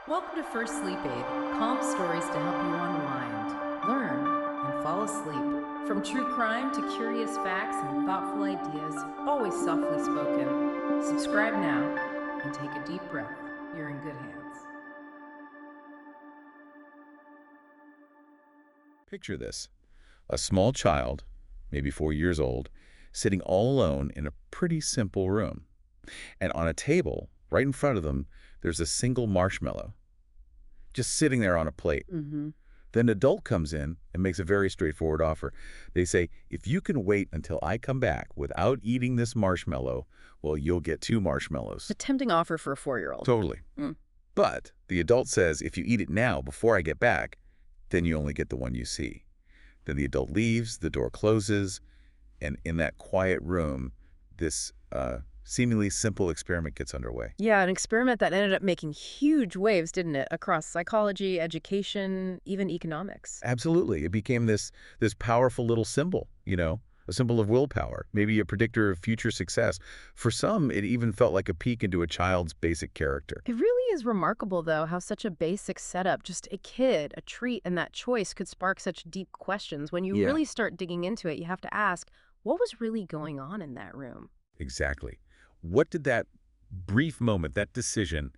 Welcome to First Sleep Aid, calm stories to help you unwind, learn, and fall asleep. From true crime to curious facts and thoughtful ideas, always softly spoken. Subscribe now and take a deep breath. You're in good hands. Picture this, a small child, maybe 4 years old, sitting all alone in a pretty simple room. And on a table, right in front of them, there's a single marshmallow, just sitting there on a plate. Then an adult comes in and makes a very straightforward offer. They say, if you can wait until I come back without eating this marshmallow, well, you'll get 2 marshmallows. A tempting offer for a 4-year-old. Totally. But the adult says, if you eat it now before I get back, then you only get the one you see. Then the adult leaves, the door closes, and in that quiet room, this seemingly simple experiment gets underway. Yeah, an experiment that ended up making huge waves, didn't it? Across psychology, education, even economics. Absolutely. It became this powerful little symbol, a symbol of willpower, maybe a predictor of future success. For some, it even felt like a peek into a child's basic character. It really is remarkable, though, how such a basic setup, just a kid, a treat, and that choice could spark such deep questions. When you Yeah. really start digging into it, you have to ask, what was really going on in that room? Exactly. What did that brief moment, that decision,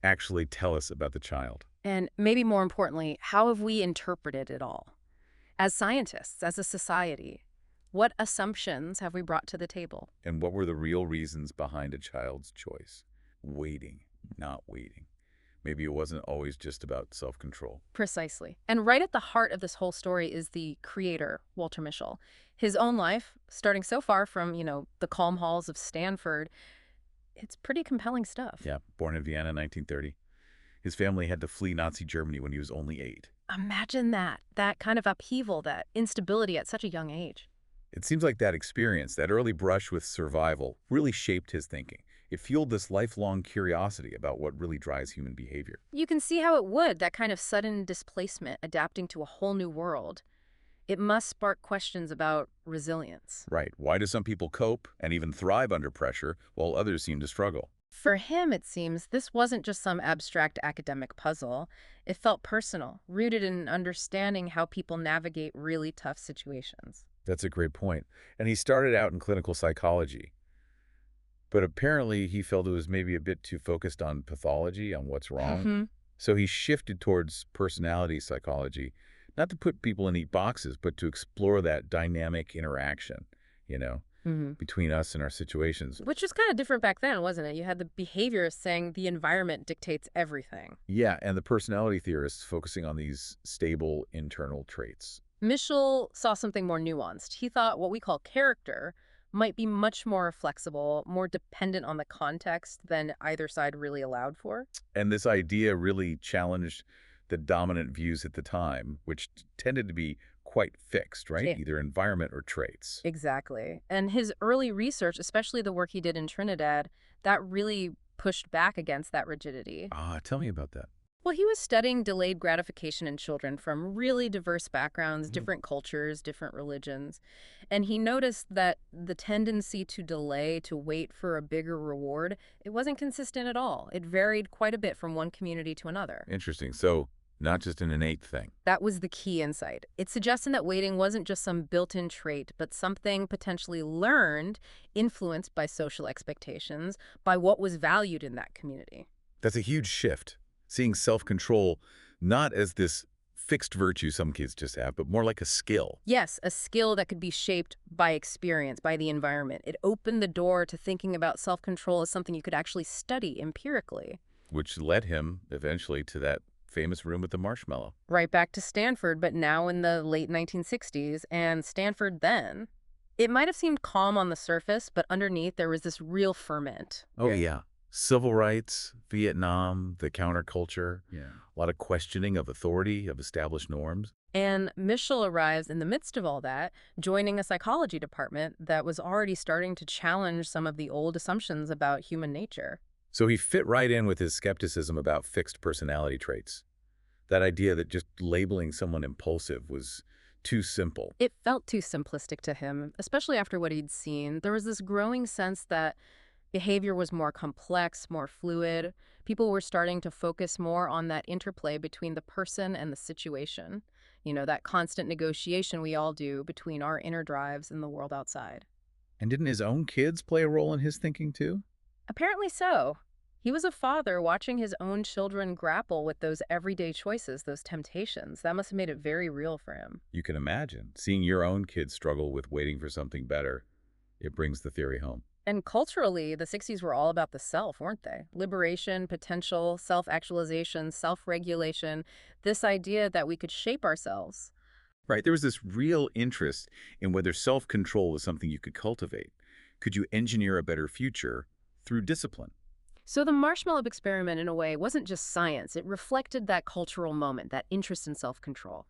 actually tell us about the child? And maybe more importantly, how have we interpreted it all? As scientists, as a society, what assumptions have we brought to the table? And what were the real reasons behind a child's choice? Waiting, not waiting. Maybe it wasn't always just about self-control. Precisely. And right at the heart of this whole story is the creator, Walter Mischel. His own life, starting so far from, the calm halls of Stanford, it's pretty compelling stuff. Yeah, born in Vienna, 1930. His family had to flee Nazi Germany when he was only 8. Imagine that kind of upheaval, that instability at such a young age. It seems like that experience, that early brush with survival, really shaped his thinking. It fueled this lifelong curiosity about what really drives human behavior. You can see how it would, that kind of sudden displacement, adapting to a whole new world. It must spark questions about resilience. Right. Why do some people cope and even thrive under pressure while others seem to struggle? For him, it seems, this wasn't just some abstract academic puzzle. It felt personal, rooted in understanding how people navigate really tough situations. That's a great point. And he started out in clinical psychology. But apparently he felt it was maybe a bit too focused on pathology, on what's wrong. So he shifted towards personality psychology, not to put people in neat boxes, but to explore that dynamic interaction, between us and our situations. Which was kind of different back then, wasn't it? You had the behaviorists saying the environment dictates everything. Yeah, and the personality theorists focusing on these stable internal traits. Mischel saw something more nuanced. He thought what we call character might be much more flexible, more dependent on the context than either side really allowed for. And this idea really challenged the dominant views at the time, which tended to be quite fixed, right? Yeah. Either environment or traits. Exactly. And his early research, especially the work he did in Trinidad, that really pushed back against that rigidity. Tell me about that. Well, he was studying delayed gratification in children from really diverse backgrounds, different cultures, different religions. And he noticed that the tendency to delay, to wait for a bigger reward, it wasn't consistent at all. It varied quite a bit from one community to another. Interesting. So not just an innate thing. That was the key insight. It suggested that waiting wasn't just some built-in trait, but something potentially learned, influenced by social expectations, by what was valued in that community. That's a huge shift. Seeing self-control not as this fixed virtue some kids just have, but more like a skill. Yes, a skill that could be shaped by experience, by the environment. It opened the door to thinking about self-control as something you could actually study empirically. Which led him eventually to that famous room with the marshmallow. Right back to Stanford, but now in the late 1960s, and Stanford then. It might have seemed calm on the surface, but underneath there was this real ferment. Oh, yeah. Civil rights, Vietnam, the counterculture, a lot of questioning of authority, of established norms. And Mischel arrives in the midst of all that, joining a psychology department that was already starting to challenge some of the old assumptions about human nature. So he fit right in with his skepticism about fixed personality traits. That idea that just labeling someone impulsive was too simple. It felt too simplistic to him, especially after what he'd seen. There was this growing sense that Behavior was more complex, more fluid. People were starting to focus more on that interplay between the person and the situation. That constant negotiation we all do between our inner drives and the world outside. And didn't his own kids play a role in his thinking too? Apparently so. He was a father watching his own children grapple with those everyday choices, those temptations. That must have made it very real for him. You can imagine seeing your own kids struggle with waiting for something better. It brings the theory home. And culturally, the 60s were all about the self, weren't they? Liberation, potential, self-actualization, self-regulation, this idea that we could shape ourselves. Right, there was this real interest in whether self-control was something you could cultivate. Could you engineer a better future through discipline? So the Marshmallow Experiment, in a way, wasn't just science. It reflected that cultural moment, that interest in self-control.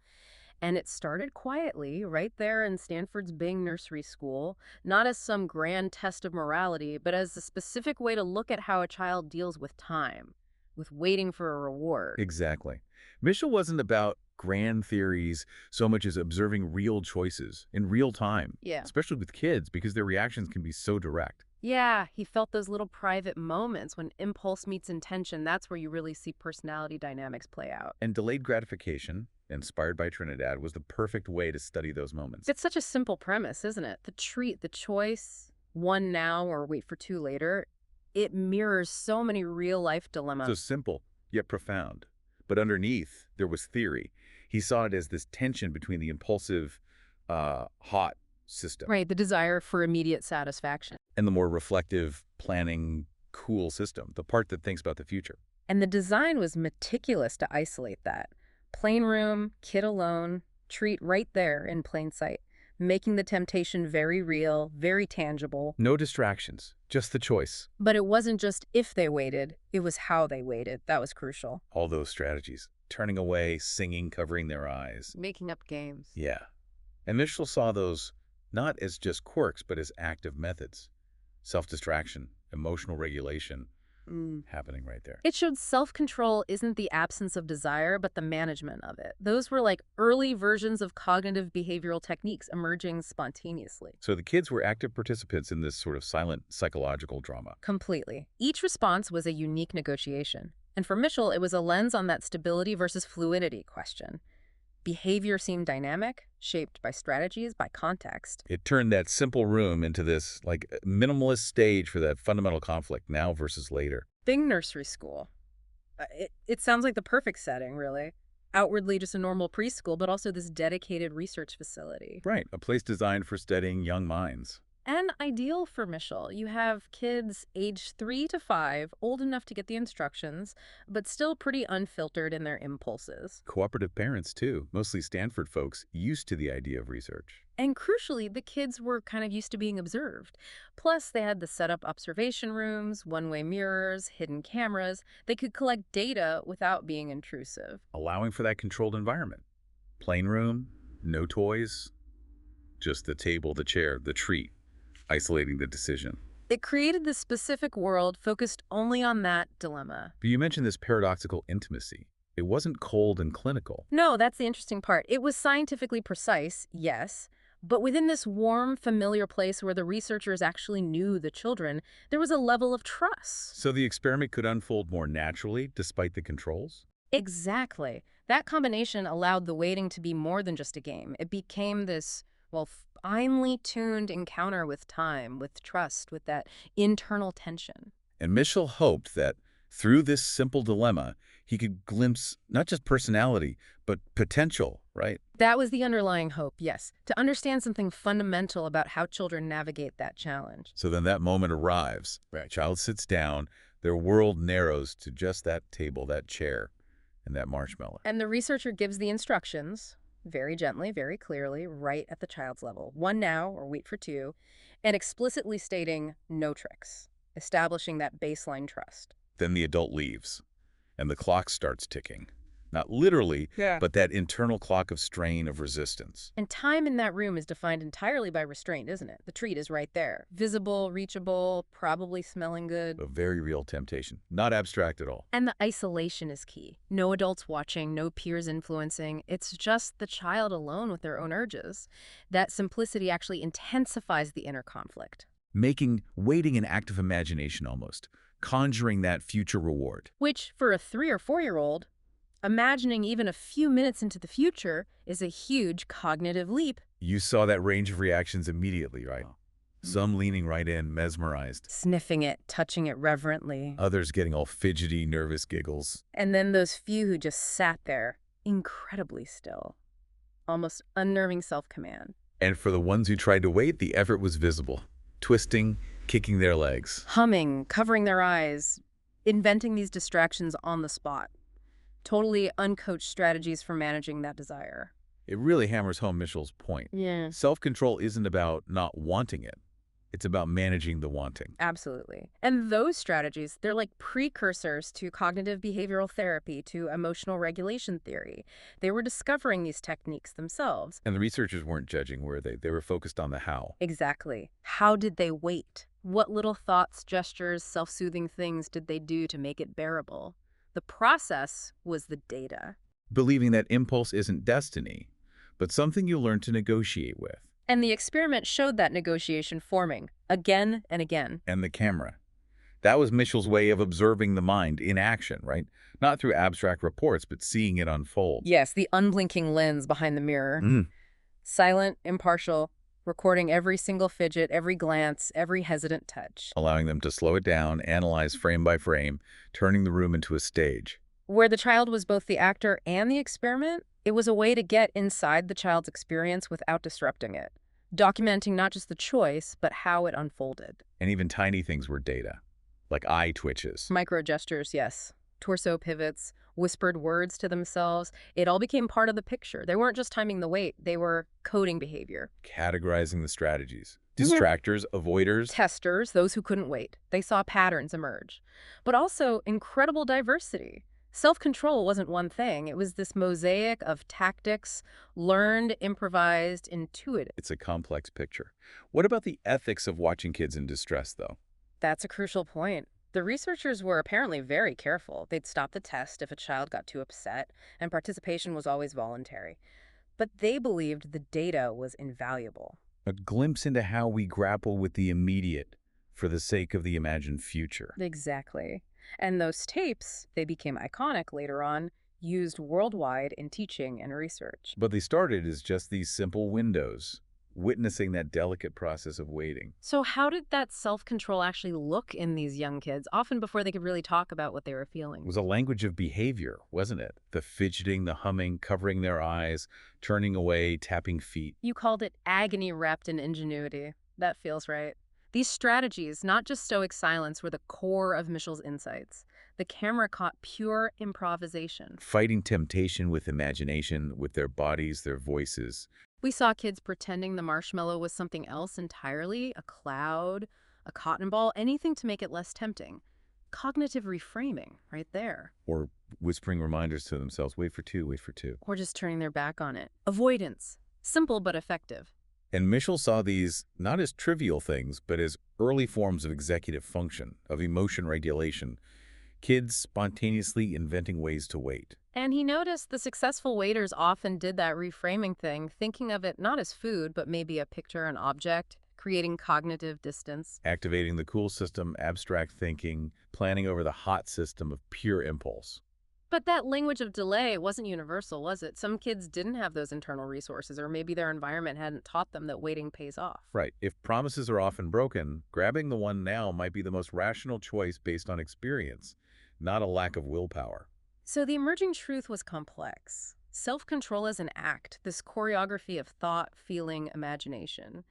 And it started quietly, right there in Stanford's Bing Nursery School, not as some grand test of morality, but as a specific way to look at how a child deals with time, with waiting for a reward. Exactly. Mischel wasn't about grand theories so much as observing real choices in real time, Yeah. especially with kids because their reactions can be so direct. Yeah, he felt those little private moments when impulse meets intention. That's where you really see personality dynamics play out. And delayed gratification, inspired by Trinidad, was the perfect way to study those moments. It's such a simple premise, isn't it? The treat, the choice, one now or wait for two later, it mirrors so many real-life So dilemmas. simple, yet profound. But underneath, there was theory. He saw it as this tension between the impulsive, hot system Right, the desire for immediate satisfaction. and the more reflective, planning, cool system, the part that thinks about the future. And the design was meticulous to isolate that. Plain room, kid alone, treat right there in plain sight, making the temptation very real, very tangible. No distractions, just the choice. But it wasn't just if they waited, it was how they waited. That was crucial. All those strategies, turning away, singing, covering their eyes. Making up games. Yeah. And Mitchell saw those not as just quirks, but as active methods. Self-distraction, emotional regulation happening right there. It showed self-control isn't the absence of desire, but the management of it. Those were like early versions of cognitive behavioral techniques emerging spontaneously. So the kids were active participants in this sort of silent psychological drama. Completely. Each response was a unique negotiation. And for Mitchell, it was a lens on that stability versus fluidity question. Behavior seemed dynamic, shaped by strategies, by context. It turned that simple room into this like minimalist stage for that fundamental conflict, now versus later. Bing Nursery School. It sounds like the perfect setting, really. Outwardly just a normal preschool, but also this dedicated research facility. Right, a place designed for studying young minds. And ideal for Michelle. You have kids age 3 to 5, old enough to get the instructions, but still pretty unfiltered in their impulses. Cooperative parents, too, mostly Stanford folks, used to the idea of research. And crucially, the kids were kind of used to being observed. Plus, they had the set-up observation rooms, one-way mirrors, hidden cameras. They could collect data without being intrusive. Allowing for that controlled environment. Plain room, no toys, just the table, the chair, the treat, isolating the decision. It created this specific world focused only on that dilemma. But you mentioned this paradoxical intimacy. It wasn't cold and clinical. No, that's the interesting part. It was scientifically precise, yes, but within this warm, familiar place where the researchers actually knew the children, there was a level of trust. So the experiment could unfold more naturally despite the controls? Exactly. That combination allowed the waiting to be more than just a game. It became this, well, finely tuned encounter with time, with trust, with that internal tension. And Mischel hoped that through this simple dilemma, he could glimpse not just personality, but potential, right? That was the underlying hope, yes, to understand something fundamental about how children navigate that challenge. So then that moment arrives. Right. Child sits down, their world narrows to just that table, that chair, and that marshmallow. And the researcher gives the instructions, very gently, very clearly, right at the child's level. One now, or wait for two, and explicitly stating no tricks, establishing that baseline trust. Then the adult leaves, and the clock starts ticking. Not literally, but that internal clock of strain, of resistance. And time in that room is defined entirely by restraint, isn't it? The treat is right there. Visible, reachable, probably smelling good. A very real temptation, not abstract at all. And the isolation is key. No adults watching, no peers influencing. It's just the child alone with their own urges. That simplicity actually intensifies the inner conflict. making waiting an act of imagination almost, conjuring that future reward. Which, for a 3 or 4-year-old, imagining even a few minutes into the future is a huge cognitive leap. You saw that range of reactions immediately, right? Some leaning right in, mesmerized. Sniffing it, touching it reverently. Others getting all fidgety, nervous giggles. And then those few who just sat there, incredibly still. Almost unnerving self-command. And for the ones who tried to wait, the effort was visible. Twisting, kicking their legs. Humming, covering their eyes, inventing these distractions on the spot. Totally uncoached strategies for managing that desire. It really hammers home Mitchell's point. Yeah. Self-control isn't about not wanting it. It's about managing the wanting. Absolutely. And those strategies, they're like precursors to cognitive behavioral therapy, to emotional regulation theory. They were discovering these techniques themselves. And the researchers weren't judging, were they? They were focused on the how. Exactly. How did they wait? What little thoughts, gestures, self-soothing things did they do to make it bearable? The process was the data. Believing that impulse isn't destiny, but something you learn to negotiate with. And the experiment showed that negotiation forming, again and again. And the camera. That was Mitchell's way of observing the mind in action, right? Not through abstract reports, but seeing it unfold. Yes, the unblinking lens behind the mirror. Silent, impartial, recording every single fidget, every glance, every hesitant touch. Allowing them to slow it down, analyze frame by frame, turning the room into a stage. Where the child was both the actor and the experiment, it was a way to get inside the child's experience without disrupting it, documenting not just the choice, but how it unfolded. And even tiny things were data, like eye twitches. Micro gestures, yes. Torso pivots, whispered words to themselves. It all became part of the picture. They weren't just timing the wait, they were coding behavior. Categorizing the strategies. Distractors, avoiders. Testers, those who couldn't wait. They saw patterns emerge. But also incredible diversity. Self-control wasn't one thing. It was this mosaic of tactics, learned, improvised, intuitive. It's a complex picture. What about the ethics of watching kids in distress, though? That's a crucial point. The researchers were apparently very careful. They'd stop the test if a child got too upset, and participation was always voluntary. But they believed the data was invaluable. A glimpse into how we grapple with the immediate for the sake of the imagined future. Exactly. And those tapes, they became iconic later on, used worldwide in teaching and research. But they started as just these simple windows, witnessing that delicate process of waiting. So how did that self-control actually look in these young kids, often before they could really talk about what they were feeling? It was a language of behavior, wasn't it? The fidgeting, the humming, covering their eyes, turning away, tapping feet. You called it agony wrapped in ingenuity. That feels right. These strategies, not just stoic silence, were the core of Mitchell's insights. The camera caught pure improvisation. Fighting temptation with imagination, with their bodies, their voices. We saw kids pretending the marshmallow was something else entirely, a cloud, a cotton ball, anything to make it less tempting. Cognitive reframing, right there. Or whispering reminders to themselves, wait for two, wait for two. Or just turning their back on it. Avoidance. Simple but effective. And Mitchell saw these not as trivial things, but as early forms of executive function, of emotion regulation. Kids spontaneously inventing ways to wait. And he noticed the successful waiters often did that reframing thing, thinking of it not as food, but maybe a picture, an object, creating cognitive distance. Activating the cool system, abstract thinking, planning over the hot system of pure impulse. But that language of delay wasn't universal, was it? Some kids didn't have those internal resources, or maybe their environment hadn't taught them that waiting pays off. Right. If promises are often broken, grabbing the one now might be the most rational choice based on experience, not a lack of willpower. So the emerging truth was complex. Self-control as an act, this choreography of thought, feeling, imagination,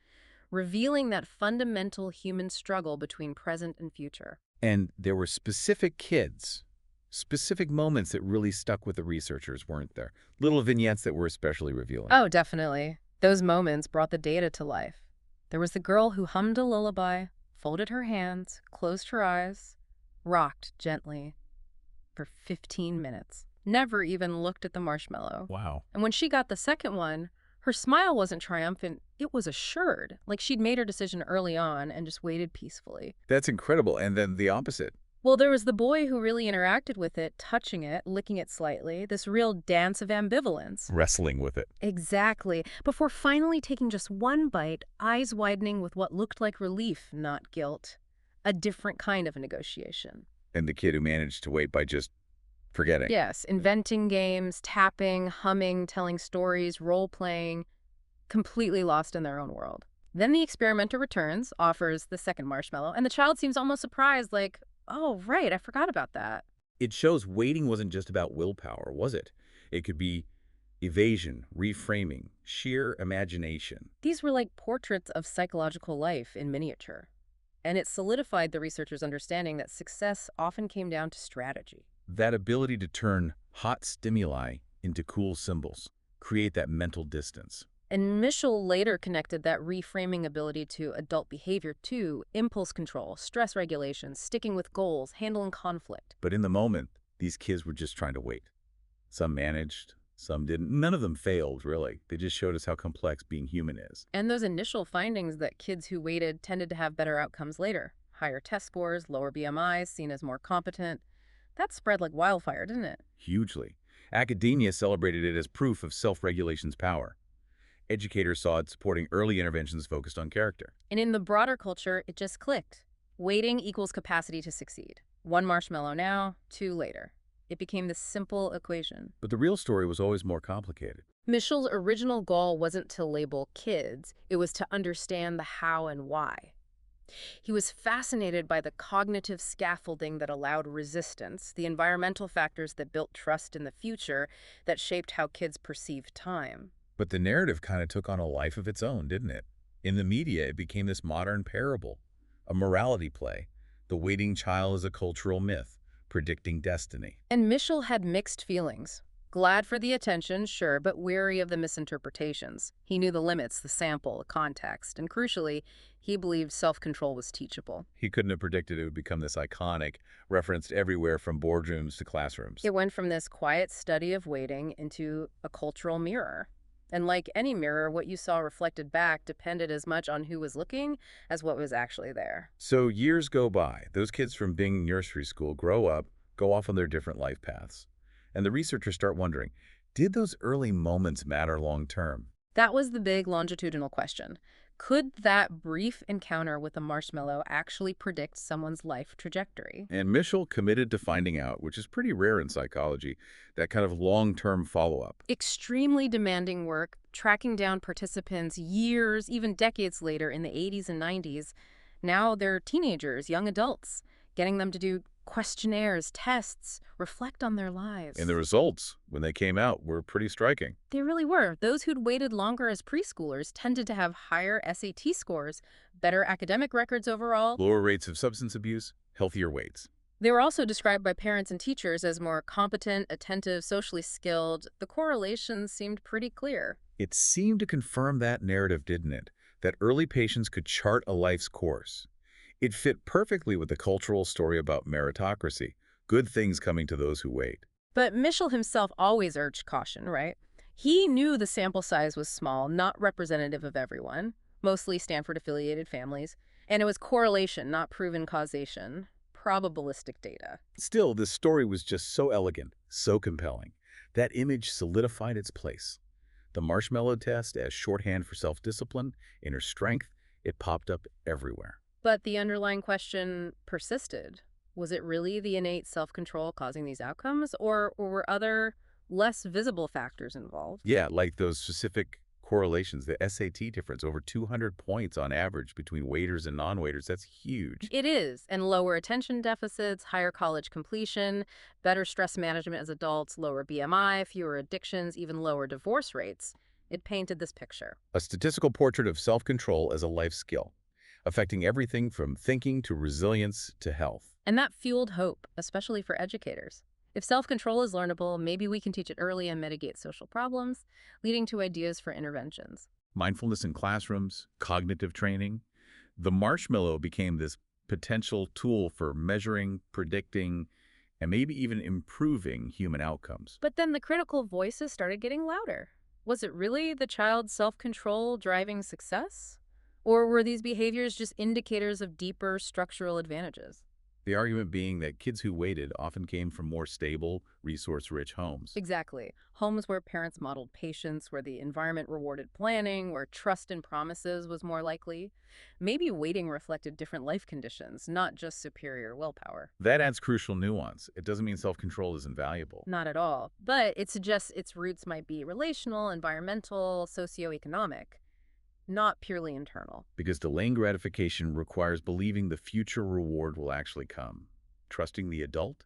revealing that fundamental human struggle between present and future. And there were specific kids, specific moments that really stuck with the researchers, weren't there? Little vignettes that were especially revealing. Oh, definitely. Those moments brought the data to life. There was the girl who hummed a lullaby, folded her hands, closed her eyes, rocked gently for 15 minutes, never even looked at the marshmallow. Wow. And when she got the second one, her smile wasn't triumphant, it was assured, like she'd made her decision early on and just waited peacefully. That's incredible. And then the opposite. Well, there was the boy who really interacted with it, touching it, licking it slightly, this real dance of ambivalence. Wrestling with it. Exactly. Before finally taking just one bite, eyes widening with what looked like relief, not guilt. A different kind of a negotiation. And the kid who managed to wait by just forgetting. Yes, inventing games, tapping, humming, telling stories, role-playing, completely lost in their own world. Then the experimenter returns, offers the second marshmallow, and the child seems almost surprised, like, oh, right, I forgot about that. It shows waiting wasn't just about willpower, was it? It could be evasion, reframing, sheer imagination. These were like portraits of psychological life in miniature. And it solidified the researchers' understanding that success often came down to strategy. That ability to turn hot stimuli into cool symbols, create that mental distance. And Mischel later connected that reframing ability to adult behavior too: impulse control, stress regulation, sticking with goals, handling conflict. But in the moment, these kids were just trying to wait. Some managed, some didn't. None of them failed, really. They just showed us how complex being human is. And those initial findings that kids who waited tended to have better outcomes later. Higher test scores, lower BMIs, seen as more competent. That spread like wildfire, didn't it? Hugely. Academia celebrated it as proof of self-regulation's power. Educators saw it supporting early interventions focused on character. And in the broader culture, it just clicked. Waiting equals capacity to succeed. One marshmallow now, two later. It became this simple equation. But the real story was always more complicated. Mischel's original goal wasn't to label kids, it was to understand the how and why. He was fascinated by the cognitive scaffolding that allowed resistance, the environmental factors that built trust in the future, that shaped how kids perceived time. But the narrative kind of took on a life of its own, didn't it? In the media, it became this modern parable, a morality play. The waiting child is a cultural myth, predicting destiny. And Mischel had mixed feelings. Glad for the attention, sure, but weary of the misinterpretations. He knew the limits, the sample, the context, and crucially, he believed self-control was teachable. He couldn't have predicted it would become this iconic, referenced everywhere from boardrooms to classrooms. It went from this quiet study of waiting into a cultural mirror. And like any mirror, what you saw reflected back depended as much on who was looking as what was actually there. So years go by. Those kids from Bing Nursery School grow up, go off on their different life paths. And the researchers start wondering, did those early moments matter long term? That was the big longitudinal question. Could that brief encounter with a marshmallow actually predict someone's life trajectory? And Mischel committed to finding out, which is pretty rare in psychology, that kind of long-term follow-up. Extremely demanding work, tracking down participants years, even decades later in the 80s and 90s. Now they're teenagers, young adults, getting them to do questionnaires, tests, reflect on their lives. And the results, when they came out, were pretty striking. They really were. Those who'd waited longer as preschoolers tended to have higher SAT scores, better academic records overall. Lower rates of substance abuse, healthier weights. They were also described by parents and teachers as more competent, attentive, socially skilled. The correlations seemed pretty clear. It seemed to confirm that narrative, didn't it? That early patients could chart a life's course. It fit perfectly with the cultural story about meritocracy, good things coming to those who wait. But Mischel himself always urged caution, right? He knew the sample size was small, not representative of everyone, mostly Stanford-affiliated families, and it was correlation, not proven causation, probabilistic data. Still, this story was just so elegant, so compelling. That image solidified its place. The marshmallow test as shorthand for self-discipline, inner strength, it popped up everywhere. But the underlying question persisted. Was it really the innate self-control causing these outcomes, or were other, less visible factors involved? Yeah, like those specific correlations, the SAT difference, over 200 points on average between waiters and non-waiters. That's huge. It is, and lower attention deficits, higher college completion, better stress management as adults, lower BMI, fewer addictions, even lower divorce rates. It painted this picture. A statistical portrait of self-control as a life skill, affecting everything from thinking to resilience to health. And that fueled hope, especially for educators. If self-control is learnable, maybe we can teach it early and mitigate social problems, leading to ideas for interventions. Mindfulness in classrooms, cognitive training. The marshmallow became this potential tool for measuring, predicting, and maybe even improving human outcomes. But then the critical voices started getting louder. Was it really the child's self-control driving success? Or were these behaviors just indicators of deeper structural advantages? The argument being that kids who waited often came from more stable, resource-rich homes. Exactly. Homes where parents modeled patience, where the environment rewarded planning, where trust in promises was more likely. Maybe waiting reflected different life conditions, not just superior willpower. That adds crucial nuance. It doesn't mean self-control is invaluable. Not at all. But it suggests its roots might be relational, environmental, socioeconomic, not purely internal. Because delaying gratification requires believing the future reward will actually come. Trusting the adult,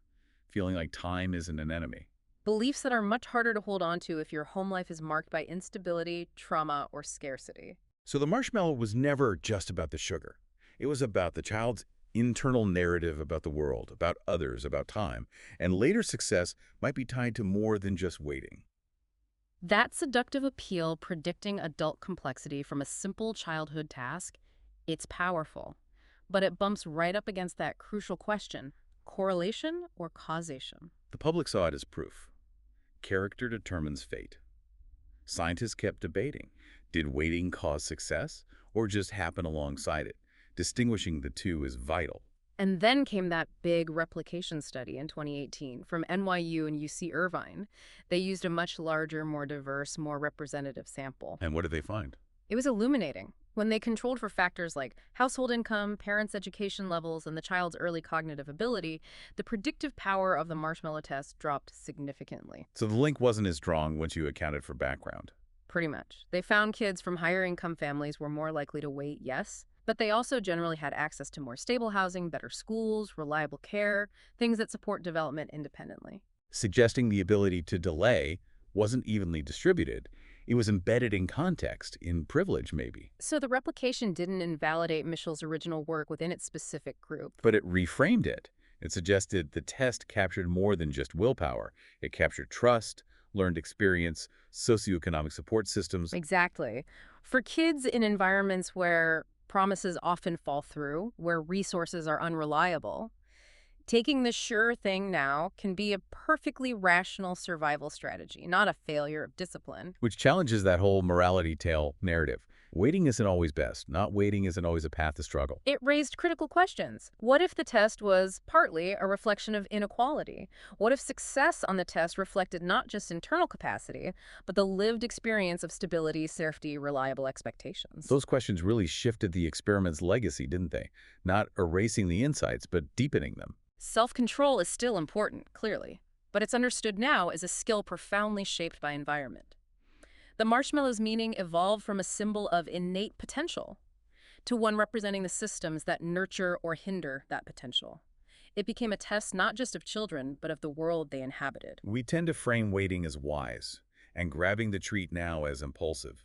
feeling like time isn't an enemy. Beliefs that are much harder to hold on to if your home life is marked by instability, trauma, or scarcity. So the marshmallow was never just about the sugar. It was about the child's internal narrative about the world, about others, about time. And later success might be tied to more than just waiting. That seductive appeal predicting adult complexity from a simple childhood task, it's powerful. But it bumps right up against that crucial question, correlation or causation? The public saw it as proof. Character determines fate. Scientists kept debating. Did waiting cause success or just happen alongside it? Distinguishing the two is vital. And then came that big replication study in 2018 from NYU and UC Irvine. They used a much larger, more diverse, more representative sample. And what did they find? It was illuminating. When they controlled for factors like household income, parents' education levels, and the child's early cognitive ability, the predictive power of the marshmallow test dropped significantly. So the link wasn't as strong once you accounted for background. Pretty much. They found kids from higher income families were more likely to wait, yes, but they also generally had access to more stable housing, better schools, reliable care, things that support development independently. Suggesting the ability to delay wasn't evenly distributed. It was embedded in context, in privilege maybe. So the replication didn't invalidate Mitchell's original work within its specific group. But it reframed it. It suggested the test captured more than just willpower. It captured trust, learned experience, socioeconomic support systems. Exactly. For kids in environments where promises often fall through, where resources are unreliable, taking the sure thing now can be a perfectly rational survival strategy, not a failure of discipline. Which challenges that whole morality tale narrative. Waiting isn't always best. Not waiting isn't always a path to struggle. It raised critical questions. What if the test was partly a reflection of inequality? What if success on the test reflected not just internal capacity, but the lived experience of stability, safety, reliable expectations? Those questions really shifted the experiment's legacy, didn't they? Not erasing the insights, but deepening them. Self-control is still important, clearly, but it's understood now as a skill profoundly shaped by environment. The marshmallow's meaning evolved from a symbol of innate potential to one representing the systems that nurture or hinder that potential. It became a test not just of children, but of the world they inhabited. We tend to frame waiting as wise and grabbing the treat now as impulsive.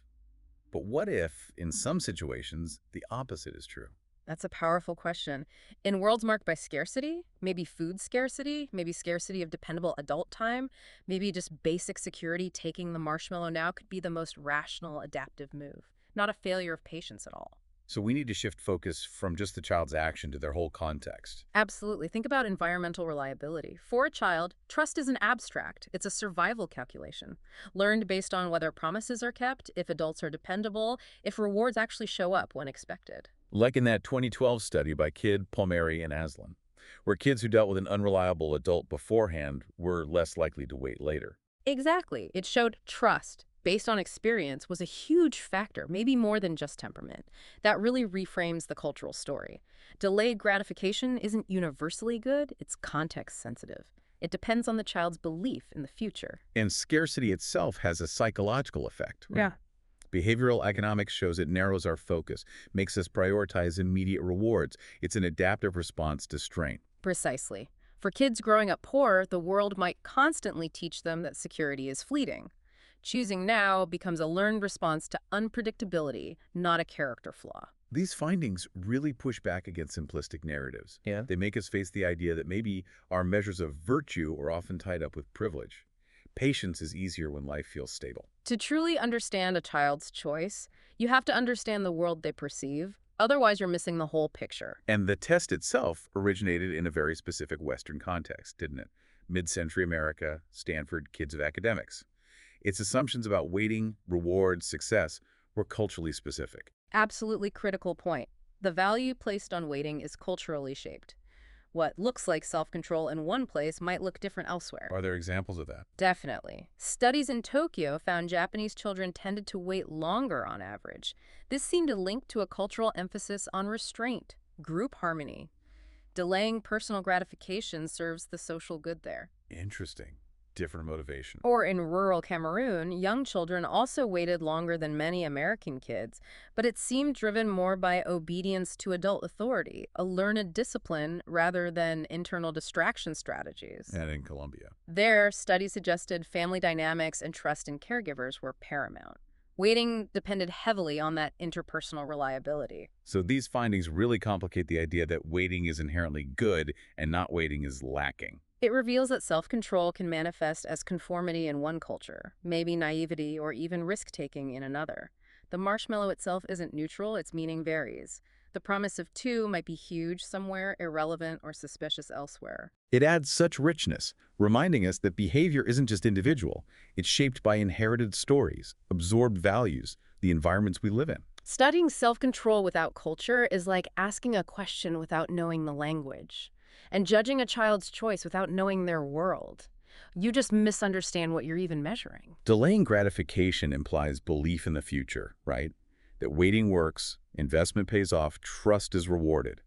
But what if, in some situations, the opposite is true? That's a powerful question. In worlds marked by scarcity, maybe food scarcity, maybe scarcity of dependable adult time, maybe just basic security, taking the marshmallow now could be the most rational, adaptive move, not a failure of patience at all. So we need to shift focus from just the child's action to their whole context. Absolutely. Think about environmental reliability. For a child, trust isn't abstract. It's a survival calculation, learned based on whether promises are kept, if adults are dependable, if rewards actually show up when expected. Like in that 2012 study by Kidd, Palmieri, and Aslan, where kids who dealt with an unreliable adult beforehand were less likely to wait later. Exactly. It showed trust, based on experience, was a huge factor, maybe more than just temperament. That really reframes the cultural story. Delayed gratification isn't universally good, it's context sensitive. It depends on the child's belief in the future. And scarcity itself has a psychological effect, right? Yeah. Behavioral economics shows it narrows our focus, makes us prioritize immediate rewards. It's an adaptive response to strain. Precisely. For kids growing up poor, the world might constantly teach them that security is fleeting. Choosing now becomes a learned response to unpredictability, not a character flaw. These findings really push back against simplistic narratives. Yeah. They make us face the idea that maybe our measures of virtue are often tied up with privilege. Patience is easier when life feels stable. To truly understand a child's choice, you have to understand the world they perceive. Otherwise, you're missing the whole picture. And the test itself originated in a very specific Western context, didn't it? Mid-century America, Stanford, kids of academics. Its assumptions about waiting, rewards, success were culturally specific. Absolutely critical point. The value placed on waiting is culturally shaped. What looks like self-control in one place might look different elsewhere. Are there examples of that? Definitely. Studies in Tokyo found Japanese children tended to wait longer on average. This seemed a link to a cultural emphasis on restraint, group harmony. Delaying personal gratification serves the social good there. Interesting. Different motivation. Or in rural Cameroon, young children also waited longer than many American kids, but it seemed driven more by obedience to adult authority, a learned discipline rather than internal distraction strategies. And in Colombia. There, studies suggested family dynamics and trust in caregivers were paramount. Waiting depended heavily on that interpersonal reliability. So these findings really complicate the idea that waiting is inherently good and not waiting is lacking. It reveals that self-control can manifest as conformity in one culture, maybe naivety or even risk-taking in another. The marshmallow itself isn't neutral, its meaning varies. The promise of two might be huge somewhere, irrelevant, or suspicious elsewhere. It adds such richness, reminding us that behavior isn't just individual. It's shaped by inherited stories, absorbed values, the environments we live in. Studying self-control without culture is like asking a question without knowing the language, and judging a child's choice without knowing their world. You just misunderstand what you're even measuring. Delaying gratification implies belief in the future, right? That waiting works, investment pays off, trust is rewarded.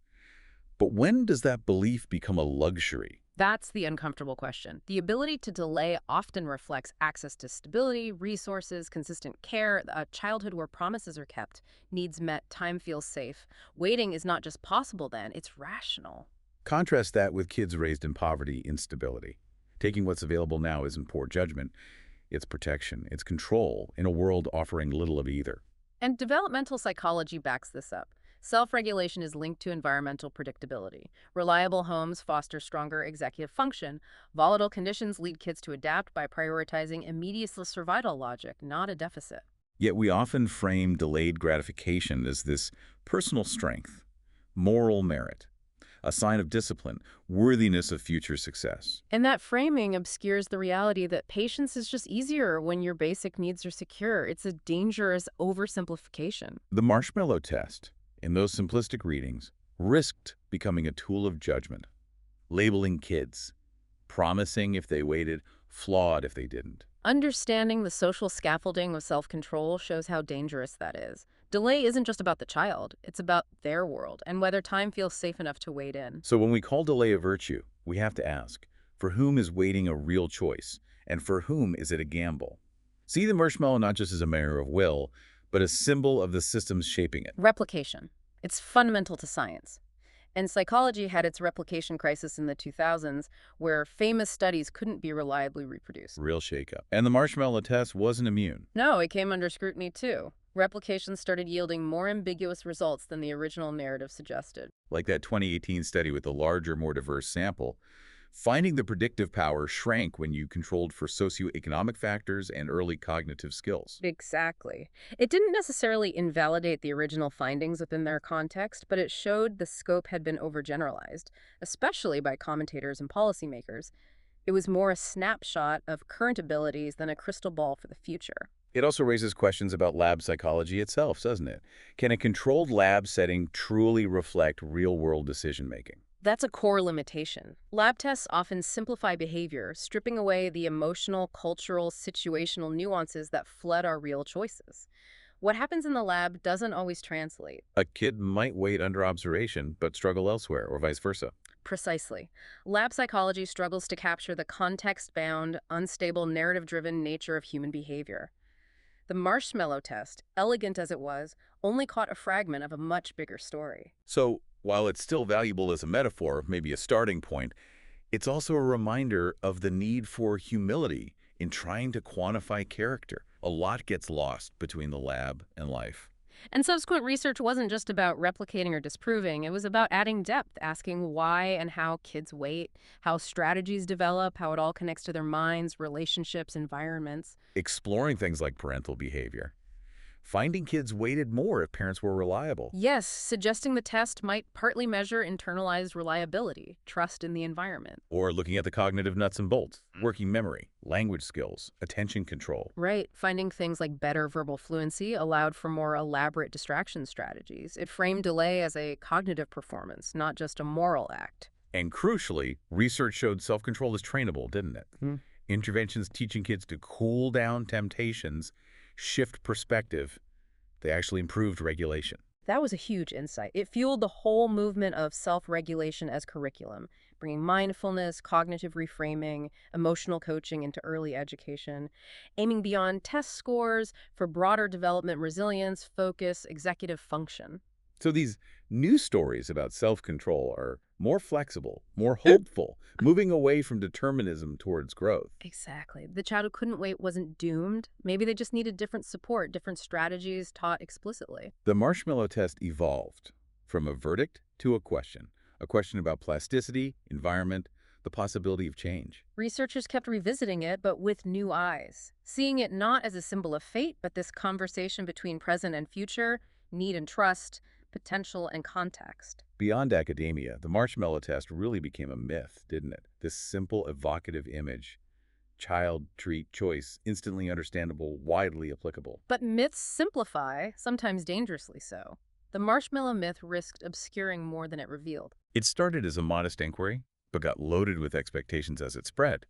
But when does that belief become a luxury? That's the uncomfortable question. The ability to delay often reflects access to stability, resources, consistent care, a childhood where promises are kept, needs met, time feels safe. Waiting is not just possible then, it's rational. Contrast that with kids raised in poverty, instability. Taking what's available now isn't poor judgment. It's protection, it's control in a world offering little of either. And developmental psychology backs this up. Self-regulation is linked to environmental predictability. Reliable homes foster stronger executive function. Volatile conditions lead kids to adapt by prioritizing immediate survival logic, not a deficit. Yet we often frame delayed gratification as this personal strength, moral merit, a sign of discipline, worthiness of future success. And that framing obscures the reality that patience is just easier when your basic needs are secure. It's a dangerous oversimplification. The marshmallow test, in those simplistic readings, risked becoming a tool of judgment, labeling kids, promising if they waited, flawed if they didn't. Understanding the social scaffolding of self-control shows how dangerous that is. Delay isn't just about the child, it's about their world and whether time feels safe enough to wait in. So when we call delay a virtue, we have to ask, for whom is waiting a real choice, and for whom is it a gamble? See the marshmallow not just as a measure of will, but a symbol of the systems shaping it. Replication. It's fundamental to science. And psychology had its replication crisis in the 2000s, where famous studies couldn't be reliably reproduced. Real shakeup. And the marshmallow test wasn't immune. No, it came under scrutiny too. Replication started yielding more ambiguous results than the original narrative suggested. Like that 2018 study with a larger, more diverse sample, finding the predictive power shrank when you controlled for socioeconomic factors and early cognitive skills. Exactly. It didn't necessarily invalidate the original findings within their context, but it showed the scope had been overgeneralized, especially by commentators and policymakers. It was more a snapshot of current abilities than a crystal ball for the future. It also raises questions about lab psychology itself, doesn't it? Can a controlled lab setting truly reflect real-world decision-making? That's a core limitation. Lab tests often simplify behavior, stripping away the emotional, cultural, situational nuances that flood our real choices. What happens in the lab doesn't always translate. A kid might wait under observation, but struggle elsewhere, or vice versa. Precisely. Lab psychology struggles to capture the context-bound, unstable, narrative-driven nature of human behavior. The marshmallow test, elegant as it was, only caught a fragment of a much bigger story. So, while it's still valuable as a metaphor, maybe a starting point, it's also a reminder of the need for humility in trying to quantify character. A lot gets lost between the lab and life. And subsequent research wasn't just about replicating or disproving. It was about adding depth, asking why and how kids wait, how strategies develop, how it all connects to their minds, relationships, environments. Exploring things like parental behavior. Finding kids waited more if parents were reliable. Yes, suggesting the test might partly measure internalized reliability, trust in the environment. Or looking at the cognitive nuts and bolts, working memory, language skills, attention control. Right, finding things like better verbal fluency allowed for more elaborate distraction strategies. It framed delay as a cognitive performance, not just a moral act. And crucially, research showed self-control is trainable, didn't it? Hmm. Interventions teaching kids to cool down temptations, shift perspective, they actually improved regulation. That was a huge insight. It fueled the whole movement of self-regulation as curriculum, bringing mindfulness, cognitive reframing, emotional coaching into early education, aiming beyond test scores for broader development resilience, focus, executive function. So these new stories about self-control are more flexible, more hopeful, moving away from determinism towards growth. Exactly. The child who couldn't wait wasn't doomed. Maybe they just needed different support, different strategies taught explicitly. The marshmallow test evolved from a verdict to a question about plasticity, environment, the possibility of change. Researchers kept revisiting it, but with new eyes, seeing it not as a symbol of fate, but this conversation between present and future, need and trust, potential and context. Beyond academia, the marshmallow test really became a myth, didn't it? This simple, evocative image. Child, treat, choice, instantly understandable, widely applicable. But myths simplify, sometimes dangerously so. The marshmallow myth risked obscuring more than it revealed. It started as a modest inquiry, but got loaded with expectations as it spread.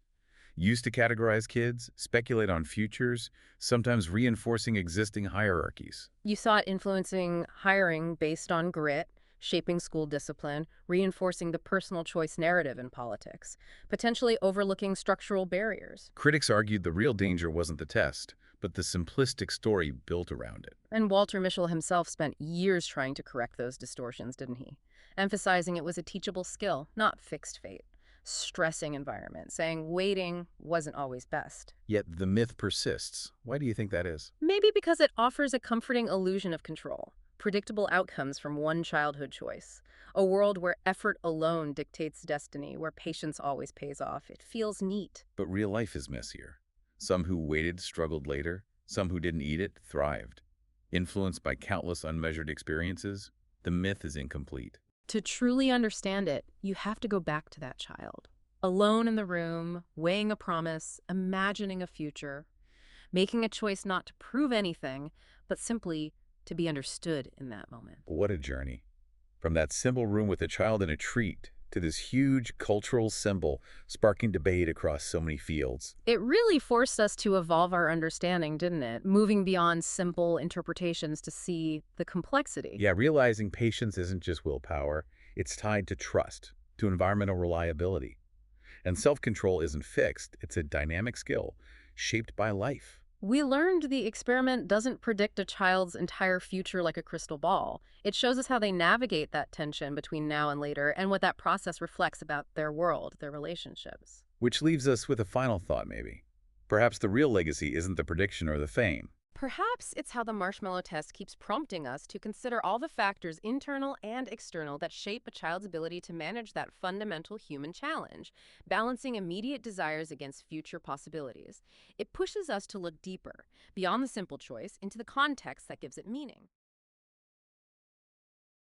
Used to categorize kids, speculate on futures, sometimes reinforcing existing hierarchies. You saw it influencing hiring based on grit, shaping school discipline, reinforcing the personal choice narrative in politics, potentially overlooking structural barriers. Critics argued the real danger wasn't the test, but the simplistic story built around it. And Walter Mischel himself spent years trying to correct those distortions, didn't he? Emphasizing it was a teachable skill, not fixed fate. Stressing environment, saying waiting wasn't always best. Yet the myth persists. Why do you think that is? Maybe because it offers a comforting illusion of control, predictable outcomes from one childhood choice, a world where effort alone dictates destiny, where patience always pays off. It feels neat. But real life is messier. Some who waited struggled later. Some who didn't eat it thrived. Influenced by countless unmeasured experiences, the myth is incomplete. To truly understand it, you have to go back to that child. Alone in the room, weighing a promise, imagining a future, making a choice not to prove anything, but simply to be understood in that moment. What a journey. From that simple room with a child and a treat to this huge cultural symbol sparking debate across so many fields. It really forced us to evolve our understanding, didn't it? Moving beyond simple interpretations to see the complexity. Yeah, realizing patience isn't just willpower, it's tied to trust, to environmental reliability. And self-control isn't fixed, it's a dynamic skill shaped by life. We learned the experiment doesn't predict a child's entire future like a crystal ball. It shows us how they navigate that tension between now and later and what that process reflects about their world, their relationships. Which leaves us with a final thought, maybe. Perhaps the real legacy isn't the prediction or the fame. Perhaps it's how the marshmallow test keeps prompting us to consider all the factors, internal and external, that shape a child's ability to manage that fundamental human challenge, balancing immediate desires against future possibilities. It pushes us to look deeper, beyond the simple choice, into the context that gives it meaning.